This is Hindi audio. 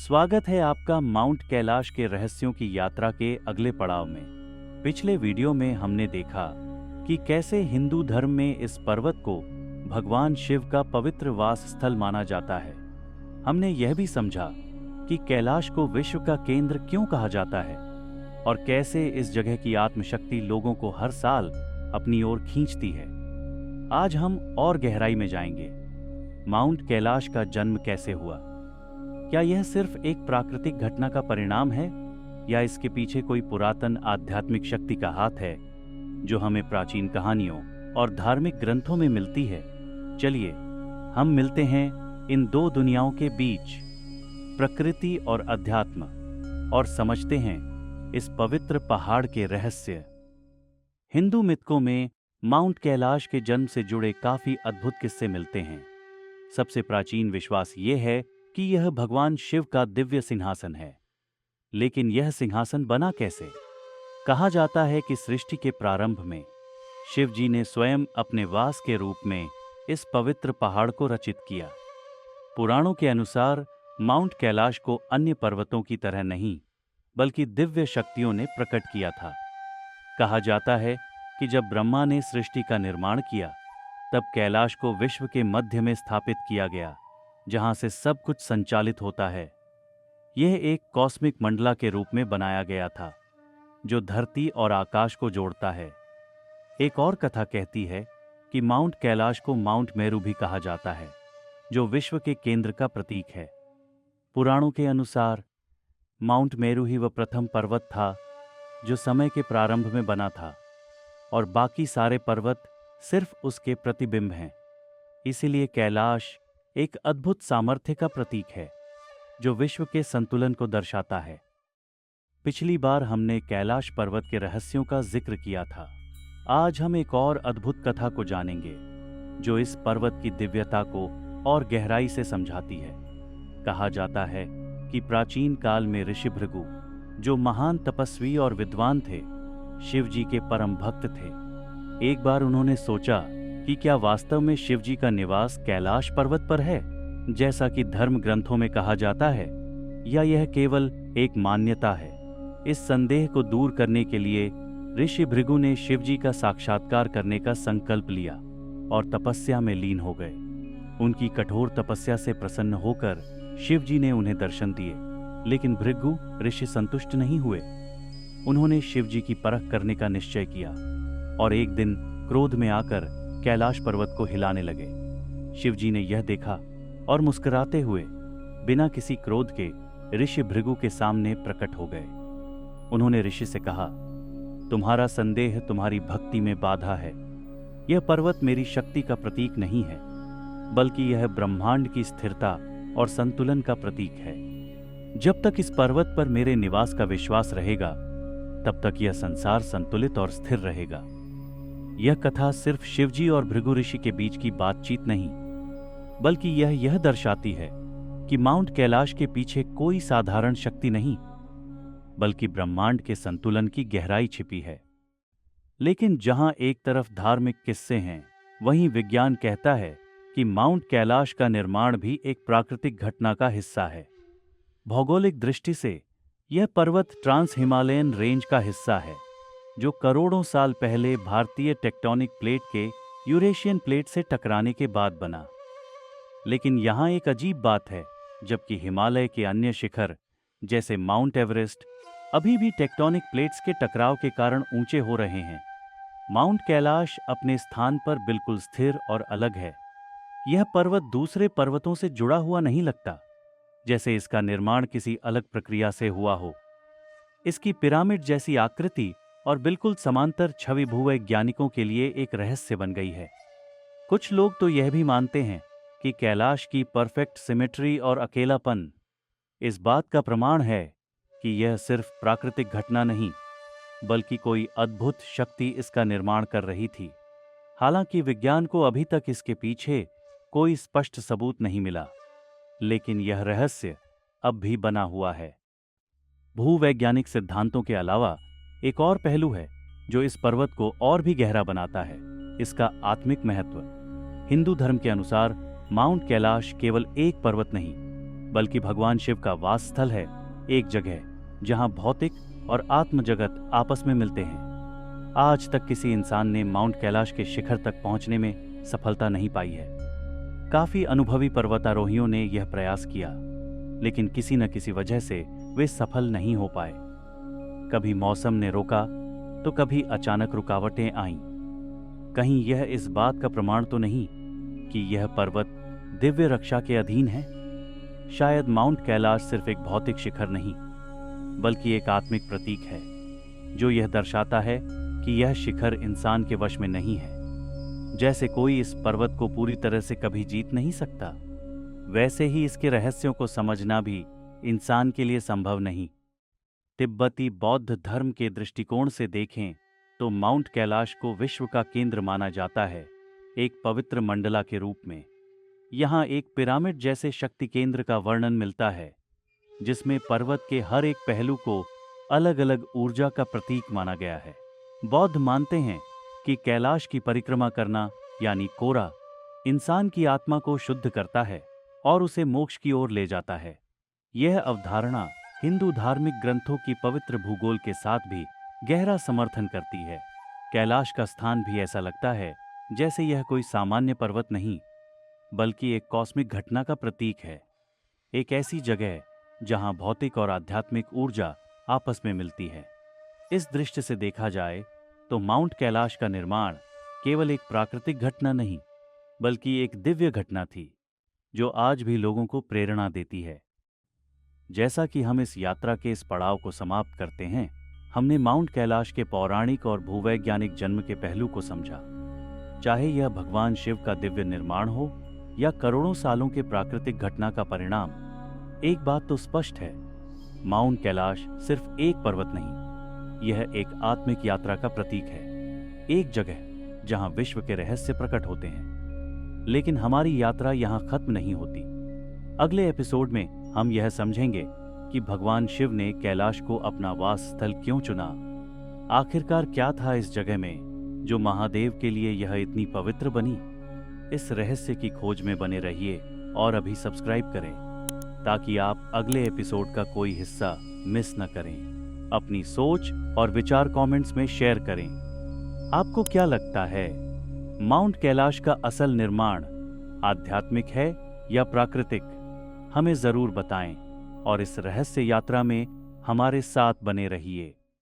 स्वागत है आपका माउंट कैलाश के रहस्यों की यात्रा के अगले पड़ाव में। पिछले वीडियो में हमने देखा कि कैसे हिंदू धर्म में इस पर्वत को भगवान शिव का पवित्र वास स्थल माना जाता है। हमने यह भी समझा कि कैलाश को विश्व का केंद्र क्यों कहा जाता है और कैसे इस जगह की आत्मशक्ति लोगों को हर साल अपनी ओर खींचती है। आज हम और गहराई में जाएंगे। माउंट कैलाश का जन्म कैसे हुआ? क्या यह सिर्फ एक प्राकृतिक घटना का परिणाम है या इसके पीछे कोई पुरातन आध्यात्मिक शक्ति का हाथ है जो हमें प्राचीन कहानियों और धार्मिक ग्रंथों में मिलती है? चलिए हम मिलते हैं इन दो दुनियाओं के बीच, प्रकृति और अध्यात्म, और समझते हैं इस पवित्र पहाड़ के रहस्य। हिंदू मिथकों में माउंट कैलाश के जन्म से जुड़े काफी अद्भुत किस्से मिलते हैं। सबसे प्राचीन विश्वास ये है कि यह भगवान शिव का दिव्य सिंहासन है। लेकिन यह सिंहासन बना कैसे? कहा जाता है कि सृष्टि के प्रारंभ में शिव जी ने स्वयं अपने वास के रूप में इस पवित्र पहाड़ को रचित किया। पुराणों के अनुसार माउंट कैलाश को अन्य पर्वतों की तरह नहीं बल्कि दिव्य शक्तियों ने प्रकट किया था। कहा जाता है कि जब ब्रह्मा ने सृष्टि का निर्माण किया तब कैलाश को विश्व के मध्य में स्थापित किया गया, जहां से सब कुछ संचालित होता है। यह एक कॉस्मिक मंडला के रूप में बनाया गया था जो धरती और आकाश को जोड़ता है। एक और कथा कहती है कि माउंट कैलाश को माउंट मेरू भी कहा जाता है, जो विश्व के केंद्र का प्रतीक है। पुराणों के अनुसार माउंट मेरू ही वह प्रथम पर्वत था जो समय के प्रारंभ में बना था और बाकी सारे पर्वत सिर्फ उसके प्रतिबिंब हैं। इसीलिए कैलाश एक अद्भुत सामर्थ्य का प्रतीक है जो विश्व के संतुलन को दर्शाता है। पिछली बार हमने कैलाश पर्वत के रहस्यों का जिक्र किया था। आज हम एक और अद्भुत कथा को जानेंगे जो इस पर्वत की दिव्यता को और गहराई से समझाती है। कहा जाता है कि प्राचीन काल में ऋषि भृगु, जो महान तपस्वी और विद्वान थे, शिव जी के परम भक्त थे। एक बार उन्होंने सोचा कि क्या वास्तव में शिव जी का निवास कैलाश पर्वत पर है, जैसा कि धर्म ग्रंथों में कहा जाता है, या यह केवल एक मान्यता है। इस संदेह को दूर करने के लिए ऋषि भृगु ने शिव जी का साक्षात्कार करने का संकल्प लिया और तपस्या में लीन हो गए। उनकी कठोर तपस्या से प्रसन्न होकर शिव जी ने उन्हें दर्शन दिए, लेकिन भृगु ऋषि संतुष्ट नहीं हुए। उन्होंने शिव जी की परख करने का निश्चय किया और एक दिन क्रोध में आकर कैलाश पर्वत को हिलाने लगे। शिव जी ने यह देखा और मुस्कुराते हुए बिना किसी क्रोध के ऋषि भृगु के सामने प्रकट हो गए। उन्होंने ऋषि से कहा, तुम्हारा संदेह तुम्हारी भक्ति में बाधा है। यह पर्वत मेरी शक्ति का प्रतीक नहीं है, बल्कि यह ब्रह्मांड की स्थिरता और संतुलन का प्रतीक है। जब तक इस पर्वत पर मेरे निवास का विश्वास रहेगा, तब तक यह संसार संतुलित और स्थिर रहेगा। यह कथा सिर्फ शिवजी और भृगु ऋषि के बीच की बातचीत नहीं, बल्कि यह दर्शाती है कि माउंट कैलाश के पीछे कोई साधारण शक्ति नहीं, बल्कि ब्रह्मांड के संतुलन की गहराई छिपी है। लेकिन जहां एक तरफ धार्मिक किस्से हैं, वहीं विज्ञान कहता है कि माउंट कैलाश का निर्माण भी एक प्राकृतिक घटना का हिस्सा है। भौगोलिक दृष्टि से यह पर्वत ट्रांस हिमालयन रेंज का हिस्सा है, जो करोड़ों साल पहले भारतीय टेक्टोनिक प्लेट के यूरेशियन प्लेट से टकराने के बाद बना। लेकिन यहाँ एक अजीब बात है, जबकि हिमालय के अन्य शिखर जैसे माउंट एवरेस्ट अभी भी टेक्टोनिक प्लेट्स के टकराव के कारण ऊंचे हो रहे हैं, माउंट कैलाश अपने स्थान पर बिल्कुल स्थिर और अलग है। यह पर्वत दूसरे पर्वतों से जुड़ा हुआ नहीं लगता, जैसे इसका निर्माण किसी अलग प्रक्रिया से हुआ हो। इसकी पिरामिड जैसी आकृति और बिल्कुल समांतर छवि भूवैज्ञानिकों के लिए एक रहस्य बन गई है। कुछ लोग तो यह भी मानते हैं कि कैलाश की परफेक्ट सिमेट्री और अकेलापन इस बात का प्रमाण है कि यह सिर्फ प्राकृतिक घटना नहीं, बल्कि कोई अद्भुत शक्ति इसका निर्माण कर रही थी। हालांकि विज्ञान को अभी तक इसके पीछे कोई स्पष्ट सबूत नहीं मिला, लेकिन यह रहस्य अब भी बना हुआ है। भूवैज्ञानिक सिद्धांतों के अलावा एक और पहलू है जो इस पर्वत को और भी गहरा बनाता है, इसका आत्मिक महत्व। हिंदू धर्म के अनुसार माउंट कैलाश केवल एक पर्वत नहीं, बल्कि भगवान शिव का वास स्थल है, एक जगह जहां भौतिक और आत्म जगत आपस में मिलते हैं। आज तक किसी इंसान ने माउंट कैलाश के शिखर तक पहुंचने में सफलता नहीं पाई है। काफी अनुभवी पर्वतारोहियों ने यह प्रयास किया, लेकिन किसी न किसी वजह से वे सफल नहीं हो पाए। कभी मौसम ने रोका तो कभी अचानक रुकावटें आईं। कहीं यह इस बात का प्रमाण तो नहीं कि यह पर्वत दिव्य रक्षा के अधीन है? शायद माउंट कैलाश सिर्फ एक भौतिक शिखर नहीं, बल्कि एक आत्मिक प्रतीक है, जो यह दर्शाता है कि यह शिखर इंसान के वश में नहीं है। जैसे कोई इस पर्वत को पूरी तरह से कभी जीत नहीं सकता, वैसे ही इसके रहस्यों को समझना भी इंसान के लिए संभव नहीं। तिब्बती बौद्ध धर्म के दृष्टिकोण से देखें तो माउंट कैलाश को विश्व का केंद्र माना जाता है, एक पवित्र मंडला के रूप में। यहाँ एक पिरामिड जैसे शक्ति केंद्र का वर्णन मिलता है, जिसमें पर्वत के हर एक पहलू को अलग अलग ऊर्जा का प्रतीक माना गया है। बौद्ध मानते हैं कि कैलाश की परिक्रमा करना यानी कोरा इंसान की आत्मा को शुद्ध करता है और उसे मोक्ष की ओर ले जाता है। यह अवधारणा हिंदू धार्मिक ग्रंथों की पवित्र भूगोल के साथ भी गहरा समर्थन करती है। कैलाश का स्थान भी ऐसा लगता है जैसे यह कोई सामान्य पर्वत नहीं, बल्कि एक कॉस्मिक घटना का प्रतीक है। एक ऐसी जगह जहां भौतिक और आध्यात्मिक ऊर्जा आपस में मिलती है। इस दृष्टि से देखा जाए तो माउंट कैलाश का निर्माण केवल एक प्राकृतिक घटना नहीं, बल्कि एक दिव्य घटना थी, जो आज भी लोगों को प्रेरणा देती है। जैसा कि हम इस यात्रा के इस पड़ाव को समाप्त करते हैं, हमने माउंट कैलाश के पौराणिक और भूवैज्ञानिक जन्म के पहलू को समझा। चाहे यह भगवान शिव का दिव्य निर्माण हो या करोड़ों सालों के प्राकृतिक घटना का परिणाम, एक बात तो स्पष्ट है, माउंट कैलाश सिर्फ एक पर्वत नहीं, यह एक आत्मिक यात्रा का प्रतीक है, एक जगह जहां विश्व के रहस्य प्रकट होते हैं। लेकिन हमारी यात्रा यहां खत्म नहीं होती। अगले एपिसोड में हम यह समझेंगे कि भगवान शिव ने कैलाश को अपना वास स्थल क्यों चुना। आखिरकार क्या था इस जगह में जो महादेव के लिए यह इतनी पवित्र बनी। इस रहस्य की खोज में बने रहिए और अभी सब्सक्राइब करें, ताकि आप अगले एपिसोड का कोई हिस्सा मिस न करें। अपनी सोच और विचार कमेंट्स में शेयर करें। आपको क्या लगता है, माउंट कैलाश का असल निर्माण आध्यात्मिक है या प्राकृतिक? हमें जरूर बताएं और इस रहस्य यात्रा में हमारे साथ बने रहिए।